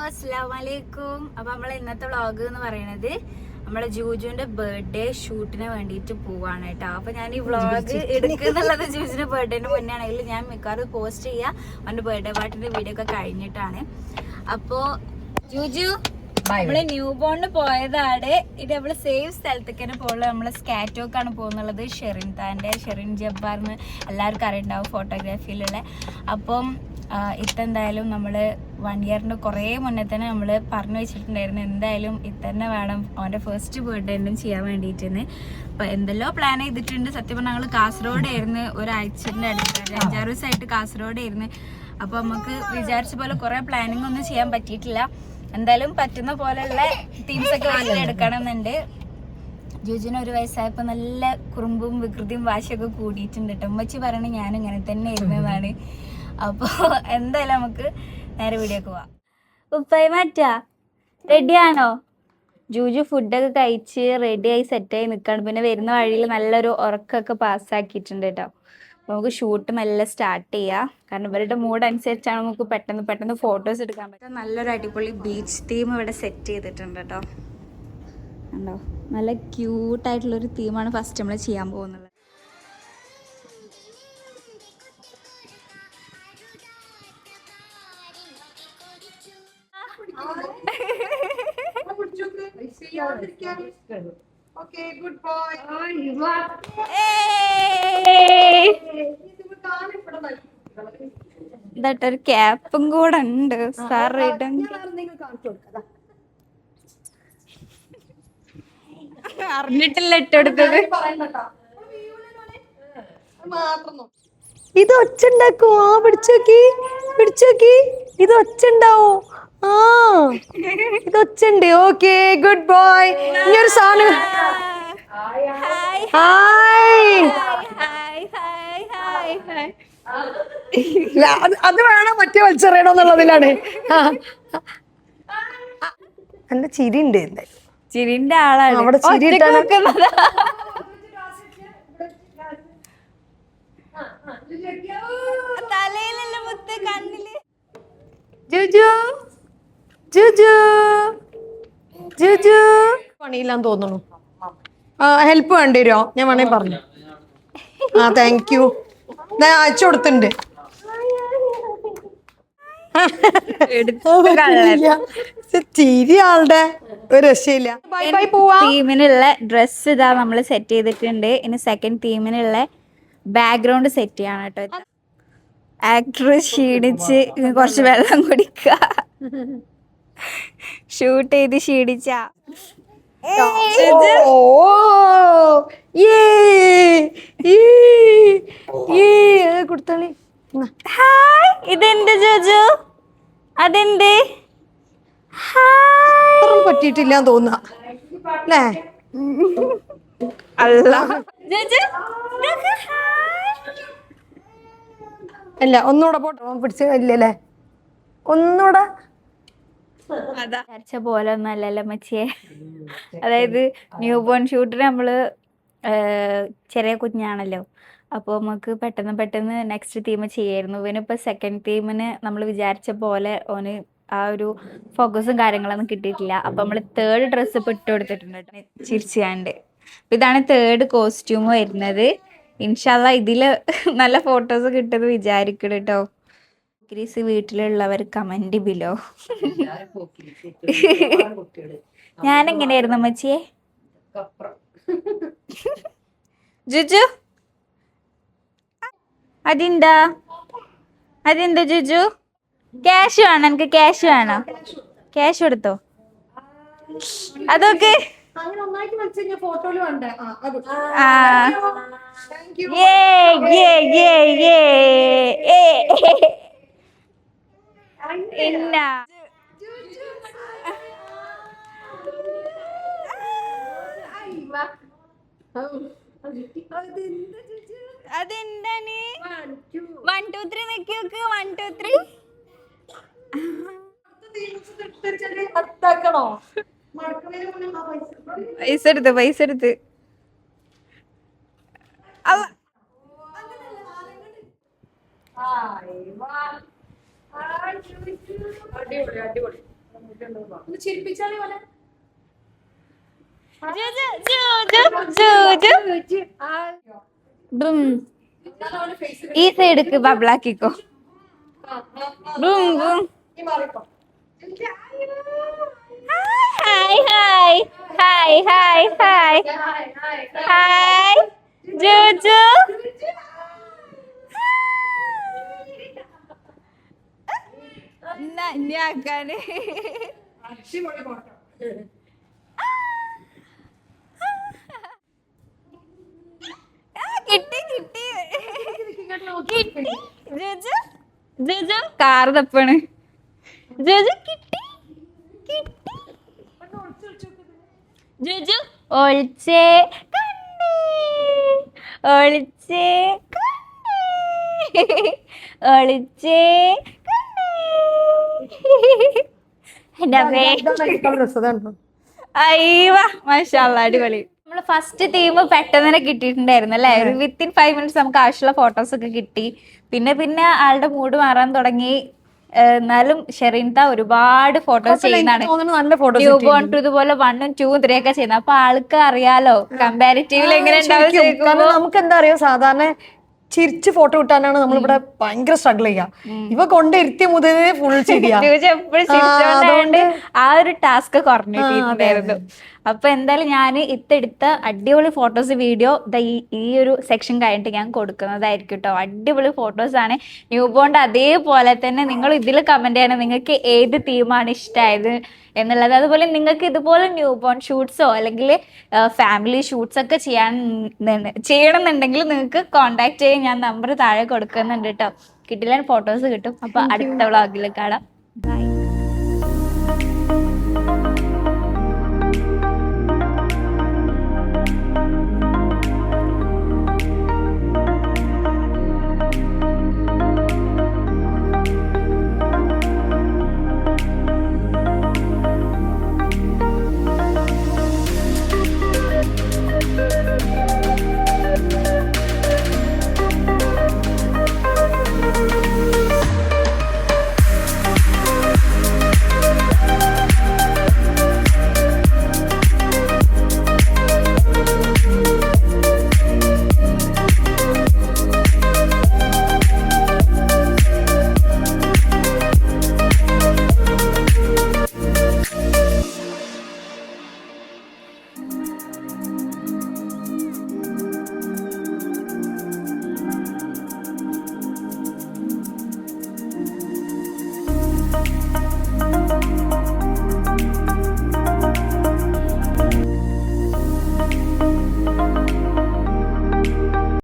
അസ്സലാമലൈക്കും. അപ്പൊ നമ്മളെ ഇന്നത്തെ വ്ളോഗ് എന്ന് പറയുന്നത് നമ്മളെ ജൂജുവിന്റെ ബർത്ത്ഡേ ഷൂട്ടിന് വേണ്ടിയിട്ട് പോവാണ് കേട്ടോ. അപ്പൊ ഞാൻ ഈ വ്ളോഗ് എടുക്കുന്നുള്ളത് ജൂജുവിന്റെ ബർത്ത്ഡേന് മുന്നേ ആണെങ്കിൽ ഞാൻ മിക്കവാറും പോസ്റ്റ് ചെയ്യാ അവന്റെ ബർത്ത്ഡേ പാർട്ടിന്റെ വീഡിയോ ഒക്കെ കഴിഞ്ഞിട്ടാണ്. അപ്പോ ജൂജു നമ്മള് ന്യൂ ബോണിന് പോയതാണ്. ഇത് നമ്മള് സേഫ് സ്ഥലത്തേക്ക് തന്നെ പോകുന്നത്. നമ്മള് സ്കാറ്റോക്കാണ് പോകുന്നുള്ളത്. ഷെറിൻ ജബ്ബാറിന് എല്ലാവർക്കും അറിയുണ്ടാവും ഫോട്ടോഗ്രാഫിയിലുള്ള. അപ്പം ഇതെന്തായാലും നമ്മൾ 1 ഇയറിൻ്റെ കുറേ മുന്നേ തന്നെ നമ്മൾ പറഞ്ഞു വെച്ചിട്ടുണ്ടായിരുന്നു എന്തായാലും ഇത്തന്നെ വേണം അവൻ്റെ ഫസ്റ്റ് ബർത്ത്ഡേ ചെയ്യാൻ വേണ്ടിയിട്ടെന്ന്. അപ്പം എന്തെല്ലോ പ്ലാൻ ചെയ്തിട്ടുണ്ട്. സത്യം പറഞ്ഞാൽ ഞങ്ങൾ കാസർഗോഡായിരുന്നു ഒരാഴ്ചൻ്റെ അടുത്ത് 5-6 ദിവസമായിട്ട് കാസർഗോഡായിരുന്നു. അപ്പോൾ നമുക്ക് വിചാരിച്ച പോലെ കുറേ പ്ലാനിങ് ഒന്നും ചെയ്യാൻ പറ്റിയിട്ടില്ല. എന്തായാലും പറ്റുന്ന പോലെയുള്ള തീംസൊക്കെ എടുക്കണം എന്നുണ്ട്. ജൂജിന് 1 വയസ്സായപ്പോൾ നല്ല കുറുമ്പും വികൃതിയും വാശിയൊക്കെ കൂടിയിട്ടുണ്ട് കേട്ടോ. ഉമ്മച്ചി പറയണേ ഞാൻ ഇങ്ങനെ തന്നെ ഇരുന്നതാണ്. അപ്പോൾ എന്തായാലും നമുക്ക് നേരെ വീഡിയോക്ക് പോവാം. ഉപ്പായി മാറ്റാ റെഡിയാണോ? ജൂജു ഫുഡൊക്കെ കഴിച്ച് റെഡിയായി സെറ്റായി നിൽക്കുകയാണ്. പിന്നെ വരുന്ന വഴിയിൽ നല്ലൊരു ഉറക്കമൊക്കെ പാസ്സാക്കിയിട്ടുണ്ട് കേട്ടോ. അപ്പോൾ നമുക്ക് ഷൂട്ട് മെല്ലെ സ്റ്റാർട്ട് ചെയ്യാം. കാരണം ഇവരുടെ മൂഡ് അനുസരിച്ചാണ് നമുക്ക് പെട്ടെന്ന് ഫോട്ടോസ് എടുക്കാൻ പറ്റും. നല്ലൊരു അടിപൊളി ബീച്ച് തീം ഇവിടെ സെറ്റ് ചെയ്തിട്ടുണ്ട് കേട്ടോ. ഉണ്ടോ, നല്ല ക്യൂട്ടായിട്ടുള്ളൊരു തീമാണ് ഫസ്റ്റ് നമ്മൾ ചെയ്യാൻ പോകുന്നത്. Okay, good boy. ഇതൊരു ക്യാപ്പും കൂടെ ഉണ്ട് സാർ. അറിഞ്ഞിട്ടില്ല ഇട്ടെടുത്തത്. ഇത് ഒച്ചുണ്ടാക്കോ? പിടിച്ചോക്കി ഇത് ഒച്ചുണ്ടാവോ? ഇത് ഒച്ചുണ്ട്. Okay, good boy. ഇനിയൊരു സാധനം. അത് വേണം, മറ്റേ വലിച്ചെറിയണമെന്നുള്ളതിലാണ്. എന്റെ ചിരി ഉണ്ട്. ചിരിന്റെ ആളാണ് അവിടെ ചിരി തലയിലല്ല മുത്ത്, കണ്ണില്. പണിയില്ലാന്ന് തോന്നുന്നു. ഹെൽപ്പ് വേണ്ടി വരുമോ? ഞാൻ വേണേ പറഞ്ഞു. Thank you. അയച്ചു കൊടുത്തിട്ടുണ്ട്. ചിരി ആളുടെ ഒരു രക്ഷയില്ല. തീമിനുള്ള ഡ്രസ് ഇതാ നമ്മൾ സെറ്റ് ചെയ്തിട്ടുണ്ട്. ഇനി സെക്കൻഡ് തീമിനുള്ള ബാക്ക്ഗ്രൗണ്ട് സെറ്റ് ചെയ്യാണ് കേട്ടോ. ആക്ടർ ക്ഷീണിച്ച് കുറച്ച് വെള്ളം കുടിക്ക. ഷൂട്ട് ചെയ്ത് ക്ഷീണിച്ച കൊടുത്തോളി. ഹായ്, ഇതെന്ത് ജോജു? അതെന്ത്? പറ്റിയിട്ടില്ല തോന്നുക അല്ലേ? അല്ല, ഒന്നുകൂടെ പോട്ടോ. പിടിച്ച് ഇല്ലല്ലേ? ഒന്നുകൂടെ വിചാരിച്ച പോലെ ഒന്നും അല്ലല്ലോ മച്ചിയെ. അതായത് ന്യൂ ബോൺ ഷൂട്ടിന് നമ്മള് ചെറിയ കുഞ്ഞാണല്ലോ. അപ്പോൾ നമുക്ക് പെട്ടെന്ന് നെക്സ്റ്റ് തീം ചെയ്യായിരുന്നു. ഇവനിപ്പോൾ സെക്കൻഡ് തീമിന് നമ്മൾ വിചാരിച്ച പോലെ ഓന് ആ ഒരു ഫോക്കസും കാര്യങ്ങളൊന്നും കിട്ടിയിട്ടില്ല. അപ്പം നമ്മൾ തേർഡ് ഡ്രസ്സ് ഇപ്പോൾ ഇട്ട് കൊടുത്തിട്ടുണ്ട് ചിരിച്ചാണ്ട്. അപ്പം ഇതാണ് തേർഡ് കോസ്റ്റ്യൂം വരുന്നത്. ഇൻഷാല്ലാ ഇതിൽ നല്ല ഫോട്ടോസ് കിട്ടുമെന്ന് വിചാരിക്കണം കേട്ടോ. ഗ്രീസ് വീട്ടിലുള്ളവർ കമന്റ് ബിലോ. ഞാനെങ്ങനെയായിരുന്നു അമ്മച്ചിയെ? ജുജു അതെന്താ ജുജു? ക്യാഷ് വേണം എനിക്ക്, ക്യാഷ് വേണം. ക്യാഷ് കൊടുത്തോ? അതൊക്കെ അതെന്താണ്? 1 2 3 നിക്ക് 1 2 3. പൈസ എടുത്ത് ഈ സൈഡ്ക്ക് ബബ്ലാക്കിക്കോ. ഹായ് ഹായ് ഹായ് ഹായ് ഹായ് ഹായ് ജൂജു. ഞാക്കാന് കിട്ടി കിട്ടി കിട്ടി. ജൂജു ജൂജു കാറ് തപ്പാണ്. ജൂജു കിട്ടി കിട്ടി. ജൂജു ഒളിച്ചേ കണ്ടേ ഒളിച്ചേ കണ്ടേ ഒളിച്ചേ കണ്ടേ. എന്റെ അമ്മേ അയ്യവ മാഷാഅല്ലാ അടിപൊളി. നമ്മള് ഫസ്റ്റ് ടീം പെട്ടെന്ന് തന്നെ കിട്ടിയിട്ടുണ്ടായിരുന്നു അല്ലെ. ഒരു വിത്തിൻ 5 minutes നമുക്ക് ആവശ്യമുള്ള ഫോട്ടോസ് ഒക്കെ കിട്ടി. പിന്നെ ആളുടെ മൂഡ് മാറാൻ തുടങ്ങി. എന്നാലും ഷെറിൻത ഒരുപാട് ഫോട്ടോസ് ചെയ്യുന്നതാണ്. ന്യൂ ബോൺ ടു ഇതുപോലെ 1, 2, 3 ഒക്കെ ചെയ്യുന്നത്. അപ്പൊ ആൾക്ക് അറിയാലോ കമ്പാരിറ്റീവ്ലി എങ്ങനെ ഉണ്ടാവും. നമുക്ക് എന്താ അറിയോ, സാധാരണ ചിരിച്ച് ഫോട്ടോ കിട്ടാനാണ് നമ്മളിവിടെ ഭയങ്കര സ്ട്രഗിൾ ചെയ്യാ. ഇവ കൊണ്ടിരുത്തി മുതലേ ഫുൾ ശരിയാ. എപ്പോഴും ചിരിച്ചോണ്ട് ആ ഒരു ടാസ്ക് കുറഞ്ഞിട്ടുണ്ടായിരുന്നു. അപ്പൊ എന്തായാലും ഞാൻ ഇത്തെടുത്ത അടിപൊളി ഫോട്ടോസ് വീഡിയോ ഈ ഒരു സെക്ഷൻ കഴിഞ്ഞിട്ട് ഞാൻ കൊടുക്കുന്നതായിരിക്കും കേട്ടോ. അടിപൊളി ഫോട്ടോസ് ആണ്. ന്യൂ ബോണ്ട് അതേപോലെ തന്നെ നിങ്ങൾ ഇതിൽ കമന്റ് ചെയ്യണം നിങ്ങൾക്ക് ഏത് തീമാണ് ഇഷ്ടമായത് എന്നുള്ളത്. അതുപോലെ നിങ്ങൾക്ക് ഇതുപോലെ ന്യൂ ബോൺ ഷൂട്ട്സോ അല്ലെങ്കിൽ ഫാമിലി ഷൂട്ട്സ് ഒക്കെ ചെയ്യണമെന്നുണ്ടെങ്കിൽ നിങ്ങൾക്ക് കോൺടാക്ട് ചെയ്യാൻ ഞാൻ നമ്പർ താഴെ കൊടുക്കുന്നുണ്ട് കേട്ടോ. കിട്ടില്ല ഫോട്ടോസ് കിട്ടും. അപ്പൊ അടുത്ത വ്ളോഗിൽ കാണാം. ബൈ.